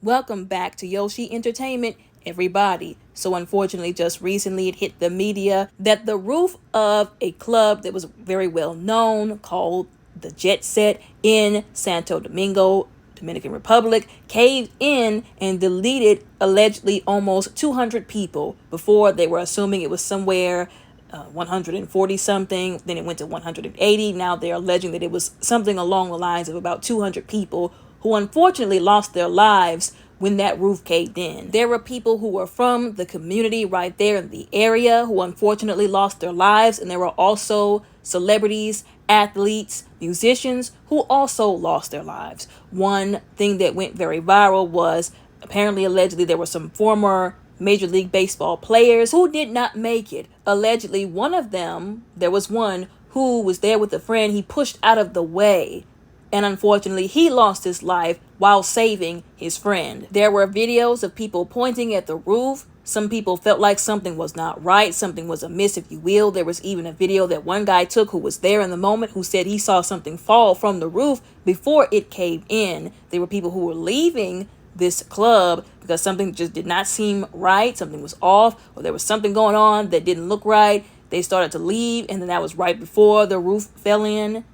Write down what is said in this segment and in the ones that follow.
Welcome back to Yoshi Entertainment, everybody. So unfortunately, just recently it hit the media that the roof of a club that was very well known called the Jet Set in Santo Domingo, Dominican Republic, caved in and deleted allegedly almost 200 people. Before, they were assuming it was somewhere 140 something, then it went to 180. Now they're alleging that it was something along the lines of about 200 people who unfortunately lost their lives when that roof caved in. There were people who were from the community right there in the area who unfortunately lost their lives, and there were also celebrities, athletes, musicians who also lost their lives. One thing that went very viral was apparently, allegedly, there were some former Major League Baseball players who did not make it. Allegedly, one of them, there was one who was there with a friend, he pushed out of the way, and unfortunately, he lost his life while saving his friend. There were videos of people pointing at the roof. Some people felt like something was not right, something was amiss, if you will. There was even a video that one guy took who was there in the moment who said he saw something fall from the roof before it caved in. There were people who were leaving this club because something just did not seem right, something was off, or there was something going on that didn't look right. They started to leave, and then that was right before the roof fell in.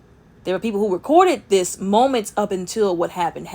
There were people who recorded this moments up until what happened.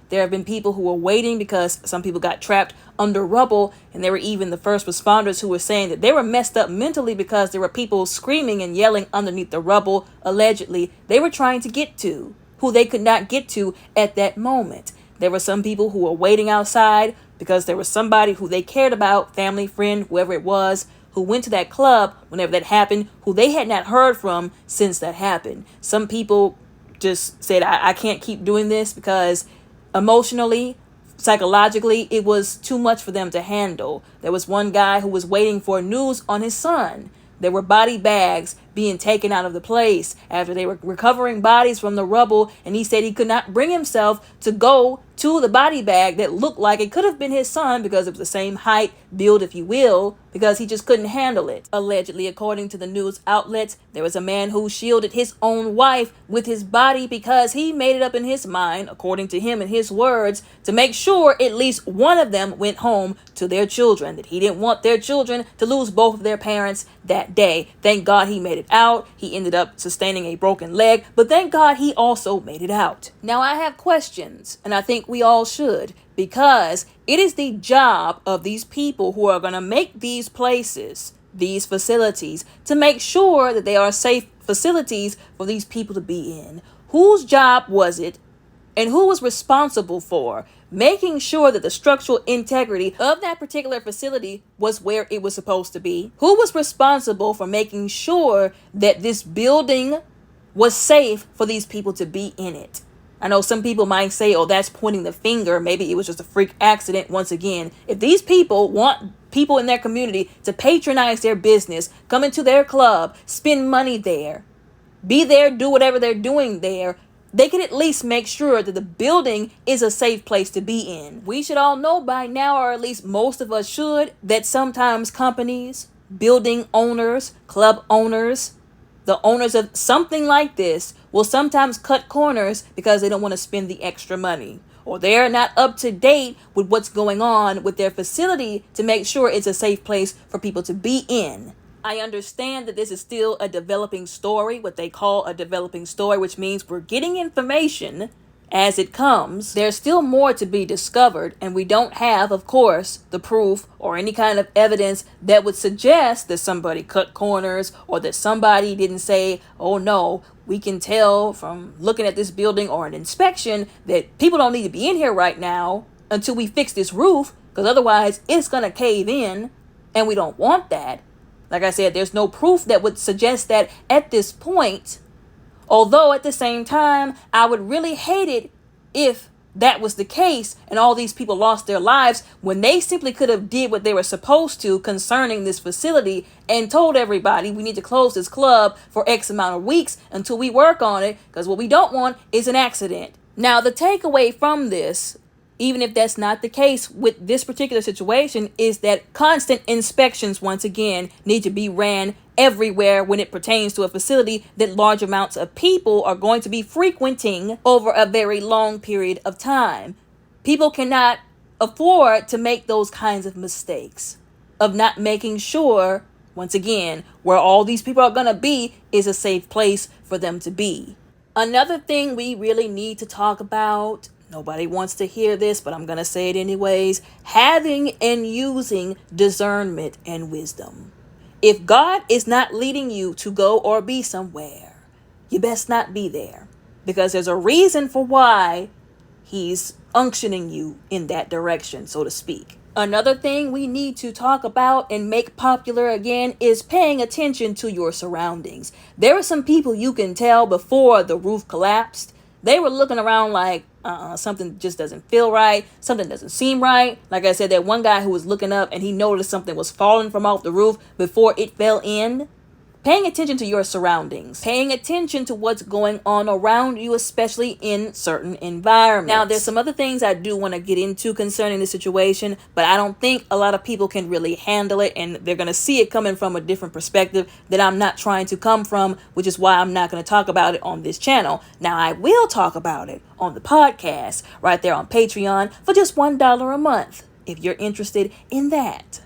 There have been people who were waiting because some people got trapped under rubble, and there were even the first responders who were saying that they were messed up mentally because there were people screaming and yelling underneath the rubble, allegedly, they were trying to get to, who they could not get to at that moment. There were some people who were waiting outside because there was somebody who they cared about, family, friend, whoever it was, who went to that club whenever that happened, who they had not heard from since that happened. Some people just said, I can't keep doing this because emotionally, psychologically, it was too much for them to handle. There was one guy who was waiting for news on his son. There were body bags being taken out of the place after they were recovering bodies from the rubble, and he said he could not bring himself to go to the body bag that looked like it could have been his son because it was the same height, build, if you will, because he just couldn't handle it. Allegedly, according to the news outlets, there was a man who shielded his own wife with his body because he made it up in his mind, according to him and his words, to make sure at least one of them went home to their children, that he didn't want their children to lose both of their parents that day. Thank God he made it out. He ended up sustaining a broken leg, but thank God he also made it out. Now I have questions, and I think we all should, because it is the job of these people who are going to make these places, these facilities, to make sure that they are safe facilities for these people to be in. Whose job was it, and who was responsible for making sure that the structural integrity of that particular facility was where it was supposed to be? Who was responsible for making sure that this building was safe for these people to be in it? I know some people might say, oh, that's pointing the finger. Maybe it was just a freak accident. Once again, if these people want people in their community to patronize their business, come into their club, spend money there, be there, do whatever they're doing there, they can at least make sure that the building is a safe place to be in. We should all know by now, or at least most of us should, that sometimes companies, building owners, club owners, the owners of something like this will sometimes cut corners because they don't want to spend the extra money, or they're not up to date with what's going on with their facility to make sure it's a safe place for people to be in. I understand that this is still a developing story, what they call a developing story, which means we're getting information as it comes. There's still more to be discovered, and we don't have, of course, the proof or any kind of evidence that would suggest that somebody cut corners or that somebody didn't say, oh no, we can tell from looking at this building or an inspection that people don't need to be in here right now until we fix this roof, because otherwise it's going to cave in, and we don't want that. Like I said, there's no proof that would suggest that at this point. Although at the same time, I would really hate it if that was the case and all these people lost their lives when they simply could have did what they were supposed to concerning this facility and told everybody we need to close this club for X amount of weeks until we work on it, because what we don't want is an accident. Now, the takeaway from this, even if that's not the case with this particular situation, is that constant inspections, once again, need to be ran everywhere when it pertains to a facility that large amounts of people are going to be frequenting over a very long period of time. People cannot afford to make those kinds of mistakes of not making sure, once again, where all these people are going to be is a safe place for them to be. Another thing we really need to talk about, nobody wants to hear this, but I'm going to say it anyways, having and using discernment and wisdom. If God is not leading you to go or be somewhere, you best not be there, because there's a reason for why He's unctioning you in that direction, so to speak. Another thing we need to talk about and make popular again is paying attention to your surroundings. There are some people you can tell before the roof collapsed. They were looking around like, something just doesn't feel right. Something doesn't seem right. Like I said, that one guy who was looking up and he noticed something was falling from off the roof before it fell in. Paying attention to your surroundings. Paying attention to what's going on around you, especially in certain environments. Now, there's some other things I do want to get into concerning the situation, but I don't think a lot of people can really handle it, and they're going to see it coming from a different perspective that I'm not trying to come from, which is why I'm not going to talk about it on this channel. Now, I will talk about it on the podcast right there on Patreon for just $1 a month, if you're interested in that.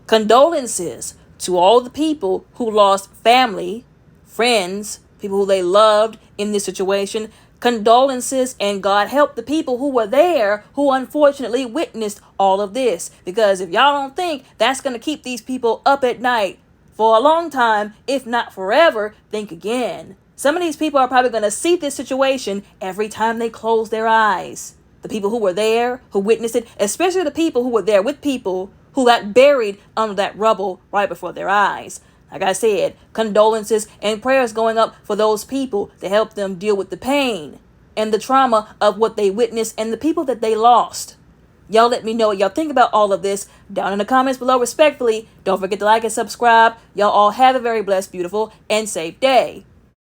Condolences to all the people who lost family, friends, people who they loved in this situation. Condolences, and God help the people who were there who unfortunately witnessed all of this. Because if y'all don't think that's going to keep these people up at night for a long time, if not forever, think again. Some of these people are probably going to see this situation every time they close their eyes. The people who were there, who witnessed it, especially the people who were there with people who got buried under that rubble right before their eyes. Like I said, condolences and prayers going up for those people to help them deal with the pain and the trauma of what they witnessed and the people that they lost. Y'all let me know what y'all think about all of this down in the comments below respectfully. Don't forget to like and subscribe. Y'all all have a very blessed, beautiful, and safe day.